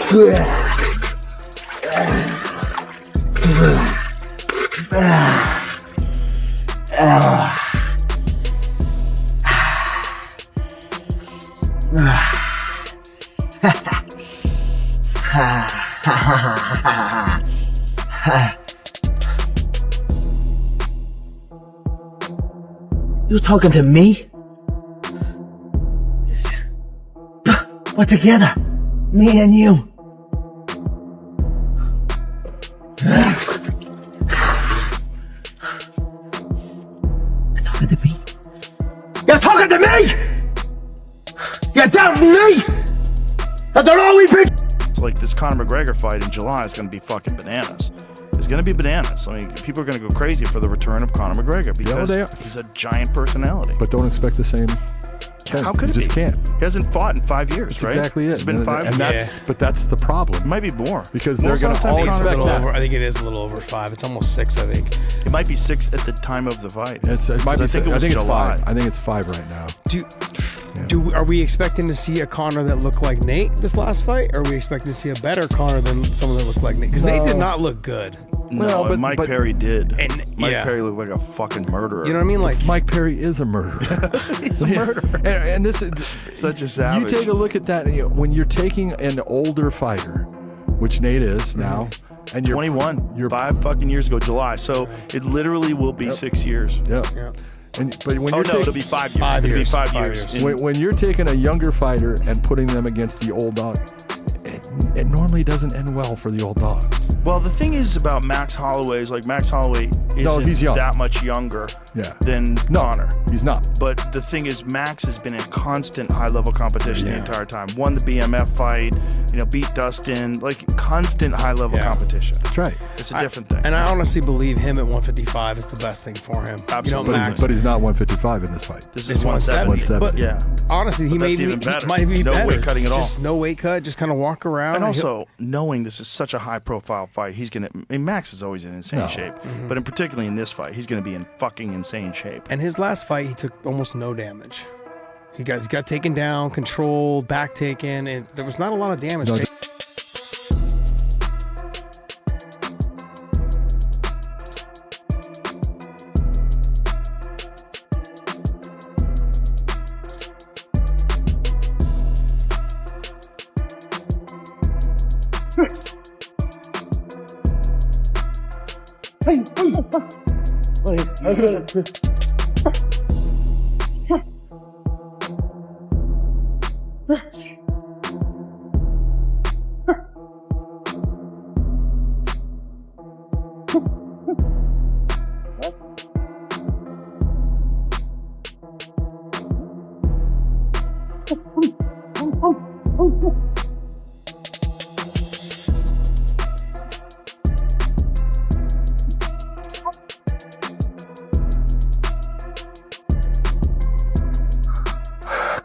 You talking to me? We're together. Me and you. You're talking to me? You're talking to me? You doubt me? After all we've been... Like this Conor McGregor fight in July is going to be fucking bananas. It's going to be bananas. I mean, people are going to go crazy for the return of Conor McGregor because he's a giant personality. But don't expect the same thing. How could you it just be? can't. He hasn't fought in 5 years, That's right? exactly it. It's been 5 years. And but that's the problem. It might be more. Because they're going to all expect that. I think it is a little over 5. It's almost 6, I think. It might be 6 at the time of the fight. It might be. I think it's July. 5. I think it's 5 right now. Are we expecting to see a Conor that looked like Nate this last fight? Or are we expecting to see a better Conor than someone that looked like Nate? Because Nate did not look good. No, but Mike Perry did. And Mike Perry looked like a fucking murderer. You know what I mean? Like Mike Perry is a murderer. He's a murderer. And this is such a savage. You take a look at that when you're taking an older fighter, which Nate is now, and you're 21. You're 5 fucking years ago, July. So it literally will be 6 years. Yeah. But when it'll be 5 years. 5 years. It'll be 5 years. When you're taking a younger fighter and putting them against the old dog, it normally doesn't end well for the old dog. Well, the thing is about Max Holloway is like Max Holloway isn't that much younger than Conor. He's not. But the thing is, Max has been in constant high-level competition the entire time. Won the BMF fight, beat Dustin, like constant high-level competition. That's right. It's a different thing. And I honestly believe him at 155 is the best thing for him. Absolutely. But he's not 155 in this fight. This is 170. But honestly, he might be no better. weight cutting at all. Just no weight cut, just kind of walk around. And also, knowing this is such a high-profile fight, he's going to... Max is always in insane shape. But particularly in this fight, he's going to be in fucking insane shape. And his last fight, he took almost no damage. He got taken down, controlled, back taken, and there was not a lot of damage.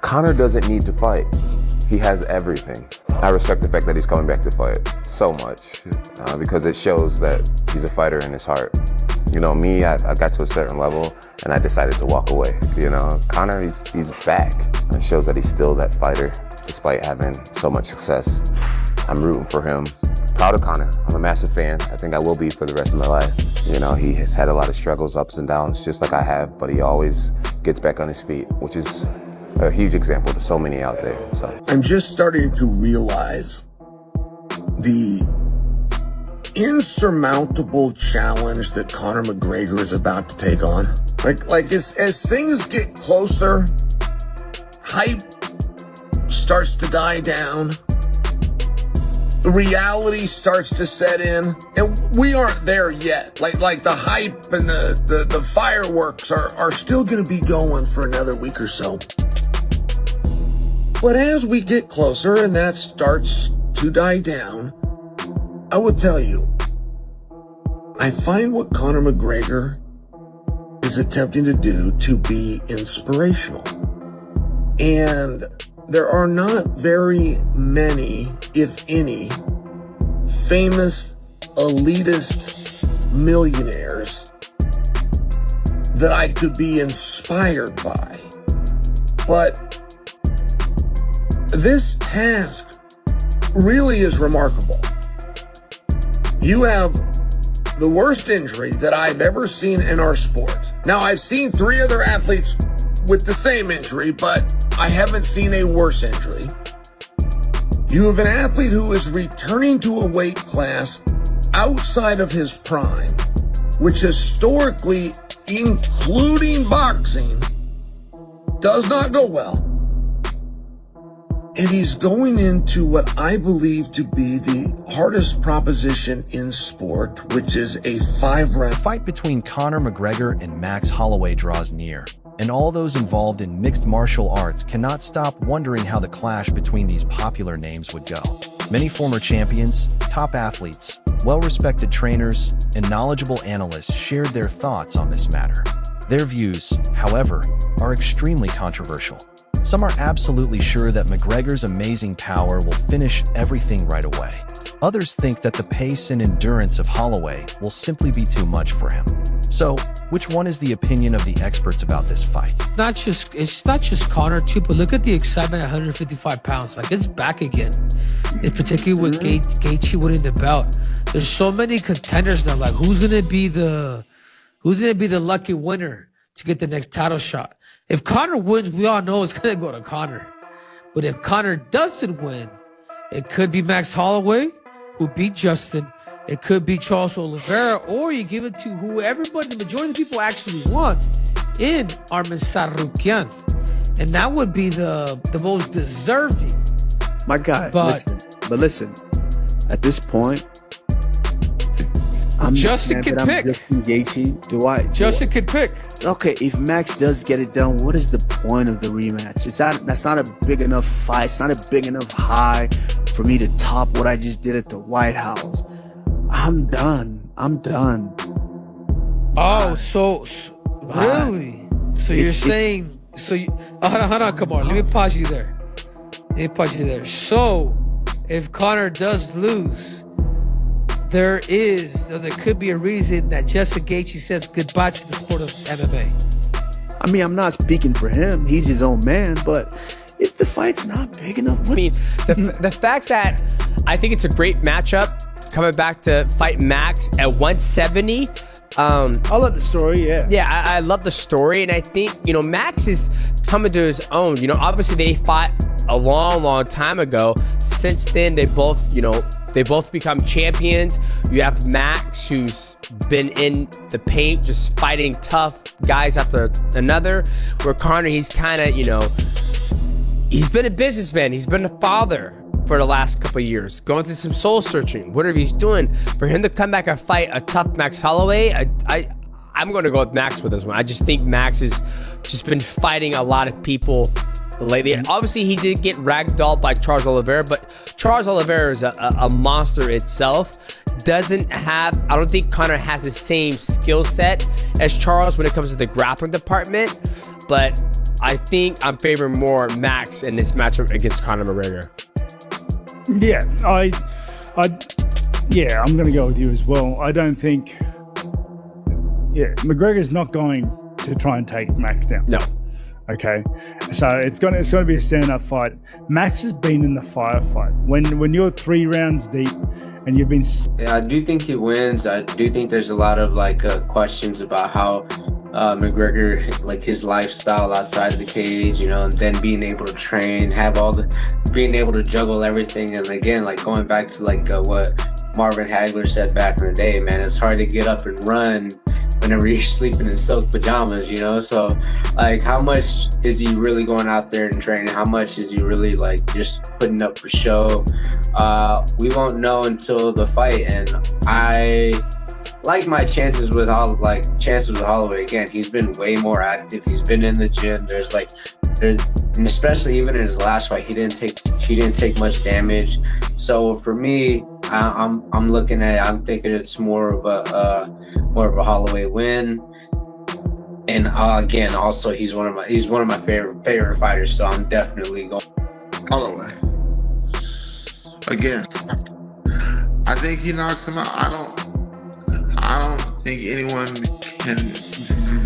Conor doesn't need to fight. He has everything. I respect the fact that he's coming back to fight so much because it shows that he's a fighter in his heart. Me, I got to a certain level and I decided to walk away. Conor, he's back. It shows that he's still that fighter despite having so much success. I'm rooting for him. Proud of Conor. I'm a massive fan. I think I will be for the rest of my life. He has had a lot of struggles, ups and downs, just like I have, but he always gets back on his feet, which is a huge example to so many out there. So I'm just starting to realize the insurmountable challenge that Conor McGregor is about to take on. Like as things get closer, hype starts to die down. The reality starts to set in, and we aren't there yet. Like the hype and the fireworks are still gonna be going for another week or so. But as we get closer and that starts to die down, I will tell you, I find what Conor McGregor is attempting to do to be inspirational. And there are not very many, if any, famous elitist millionaires that I could be inspired by. But this task really is remarkable. You have the worst injury that I've ever seen in our sport. Now, I've seen 3 other athletes with the same injury, but I haven't seen a worse injury. You have an athlete who is returning to a weight class outside of his prime, which historically, including boxing, does not go well. And he's going into what I believe to be the hardest proposition in sport, which is a 5-round. The fight between Conor McGregor and Max Holloway draws near, and all those involved in mixed martial arts cannot stop wondering how the clash between these popular names would go. Many former champions, top athletes, well-respected trainers, and knowledgeable analysts shared their thoughts on this matter. Their views, however, are extremely controversial. Some are absolutely sure that McGregor's amazing power will finish everything right away. Others think that the pace and endurance of Holloway will simply be too much for him. So, which one is the opinion of the experts about this fight? It's not just Conor too, but look at the excitement at 155 pounds. Like, it's back again. And particularly with Gaethje winning the belt. There's so many contenders now. Like, who's gonna be the lucky winner to get the next title shot? If Conor wins, we all know it's gonna go to Conor. But if Conor doesn't win, it could be Max Holloway, who beat Justin. It could be Charles Oliveira, or you give it to who everybody, the majority of the people actually want, in Arman Tsarukyan. And that would be the most deserving. My guy, listen, at this point, I'm Justin can pick. Justin can pick. Okay, if Max does get it done, what is the point of the rematch? That's not a big enough fight. It's not a big enough high for me to top what I just did at the White House. I'm done. Oh, so really? So you're saying? So you? Hold on, come on. Let me pause you there. So, if Conor does lose, there could be a reason that Justin Gaethje says goodbye to the sport of MMA. I mean, I'm not speaking for him. He's his own man. But if the fight's not big enough, I mean, the fact that I think it's a great matchup coming back to fight Max at 170. I love the story, yeah. Yeah, I love the story, and I think, Max is coming to his own. Obviously they fought a long time ago. Since then, they both become champions. You have Max, who's been in the paint, just fighting tough guys after another. Where Conor, he's kind of, he's been a businessman. He's been a father for the last couple of years, going through some soul searching, whatever he's doing. For him to come back and fight a tough Max Holloway, I'm going to go with Max with this one. I just think Max has just been fighting a lot of people lately. And obviously, he did get ragdolled by Charles Oliveira, but Charles Oliveira is a monster itself. I don't think Conor has the same skill set as Charles when it comes to the grappling department, but I think I'm favoring more Max in this matchup against Conor McGregor. Yeah, I'm going to go with you as well. I don't think, McGregor's not going to try and take Max down. No. Okay, so it's going to be a stand-up fight. Max has been in the firefight. When you're 3 rounds deep and you've been... Yeah, I do think he wins. I do think there's a lot of questions about how McGregor, his lifestyle outside of the cage, and then being able to train, being able to juggle everything. And again, going back to what Marvin Hagler said back in the day, man, it's hard to get up and run whenever you're sleeping in silk pajamas, So, how much is he really going out there and training? How much is he really just putting up for show? We won't know until the fight, and I like my chances with Holloway. Again, he's been way more active. He's been in the gym. And especially even in his last fight, he didn't take much damage. So for me, I'm thinking it's more of a Holloway win. And again, also he's one of my favorite fighters. So I'm definitely going Holloway. Again, I think he knocks him out. I don't think anyone can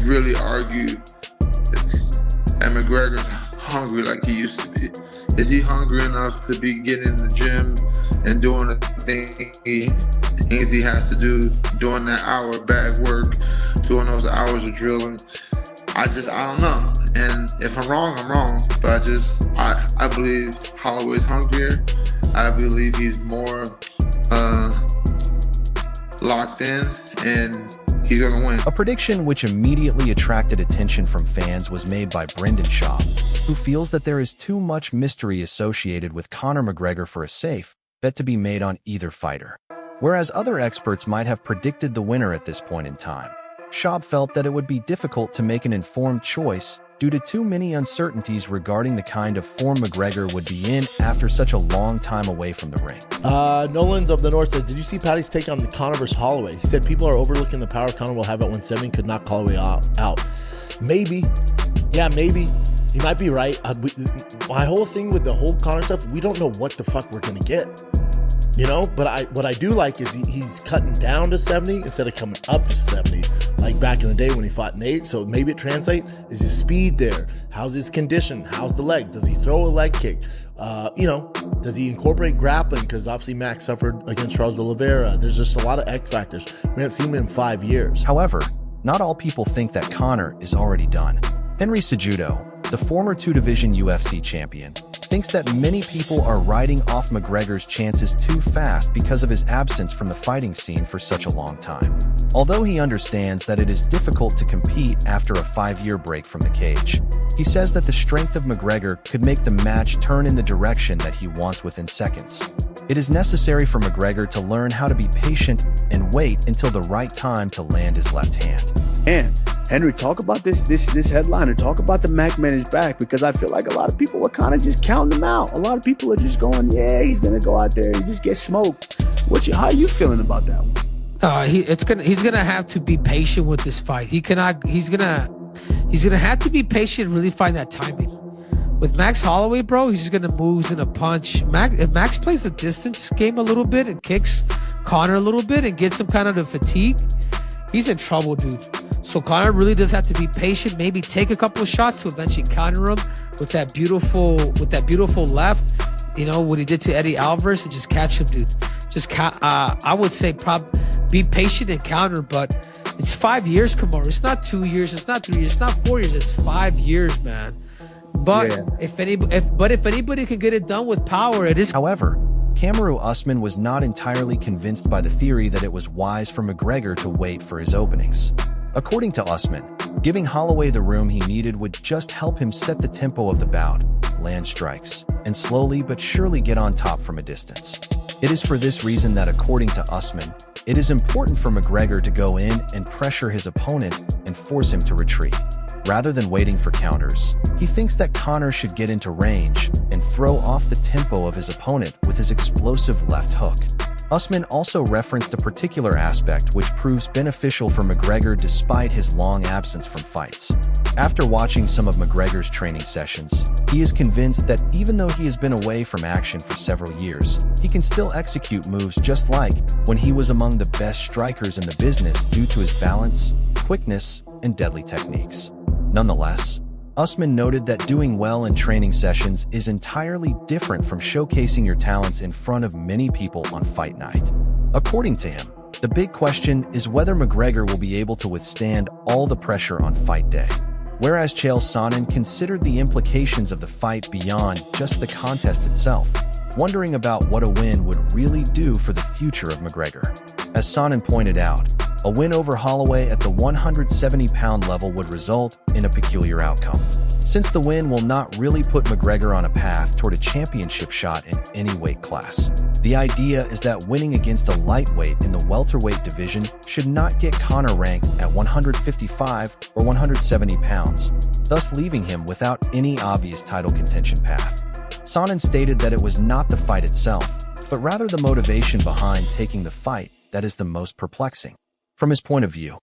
really argue that McGregor's hungry like he used to be. Is he hungry enough to be getting in the gym and doing the things he has to do, doing that hour bag work, doing those hours of drilling. I don't know. And if I'm wrong, I'm wrong. But I believe Holloway's hungrier. I believe he's more locked in, and he's going to win. A prediction which immediately attracted attention from fans was made by Brendan Schaub, who feels that there is too much mystery associated with Conor McGregor for a safe bet to be made on either fighter. Whereas other experts might have predicted the winner at this point in time, Schaub felt that it would be difficult to make an informed choice due to too many uncertainties regarding the kind of form McGregor would be in after such a long time away from the ring. Nolan's of the North said, did you see Patty's take on the Conor versus Holloway? He said people are overlooking the power Conor will have at 170, could knock Holloway out. Maybe. Yeah, maybe. He might be right. My whole thing with the whole Conor stuff, we don't know what the fuck we're going to get. You know, but what I do like is he's cutting down to 70 instead of coming up to 70, like back in the day when he fought Nate. So maybe it translates. Is his speed there? How's his condition? How's the leg? Does he throw a leg kick? Does he incorporate grappling? Because obviously Max suffered against Charles Oliveira. There's just a lot of X factors. We haven't seen him in 5 years. However, not all people think that Conor is already done. Henry Cejudo, the former two-division UFC champion, thinks that many people are writing off McGregor's chances too fast because of his absence from the fighting scene for such a long time. Although he understands that it is difficult to compete after a 5-year break from the cage, he says that the strength of McGregor could make the match turn in the direction that he wants within seconds. It is necessary for McGregor to learn how to be patient and wait until the right time to land his left hand. And Henry, talk about this headliner. Talk about the Mac man is back, because I feel like a lot of people are kind of just counting him out. A lot of people are just going, yeah, he's gonna go out there and just get smoked. How are you feeling about that one? He's gonna have to be patient with this fight. He's gonna have to be patient and really find that timing. With Max Holloway, bro, he's just gonna move, he's gonna punch. If Max plays the distance game a little bit and kicks Conor a little bit and gets him kind of to fatigue, he's in trouble, dude. So Conor really does have to be patient, maybe take a couple of shots to eventually counter him with that beautiful left, what he did to Eddie Alvarez, and just catch him, dude. I would say be patient and counter, but it's 5 years, Kamaru. It's not 2 years, it's not 3 years, it's not 4 years, it's 5 years, man. But yeah. if anybody can get it done with power, it is. However, Kamaru Usman was not entirely convinced by the theory that it was wise for McGregor to wait for his openings. According to Usman, giving Holloway the room he needed would just help him set the tempo of the bout, land strikes, and slowly but surely get on top from a distance. It is for this reason that, according to Usman, it is important for McGregor to go in and pressure his opponent and force him to retreat. Rather than waiting for counters, he thinks that Conor should get into range and throw off the tempo of his opponent with his explosive left hook. Usman also referenced a particular aspect which proves beneficial for McGregor despite his long absence from fights. After watching some of McGregor's training sessions, he is convinced that even though he has been away from action for several years, he can still execute moves just like when he was among the best strikers in the business due to his balance, quickness, and deadly techniques. Nonetheless, Usman noted that doing well in training sessions is entirely different from showcasing your talents in front of many people on fight night. According to him, the big question is whether McGregor will be able to withstand all the pressure on fight day. Whereas Chael Sonnen considered the implications of the fight beyond just the contest itself, wondering about what a win would really do for the future of McGregor. As Sonnen pointed out, a win over Holloway at the 170-pound level would result in a peculiar outcome, since the win will not really put McGregor on a path toward a championship shot in any weight class. The idea is that winning against a lightweight in the welterweight division should not get Conor ranked at 155 or 170 pounds, thus leaving him without any obvious title contention path. Sonnen stated that it was not the fight itself, but rather the motivation behind taking the fight that is the most perplexing. From his point of view,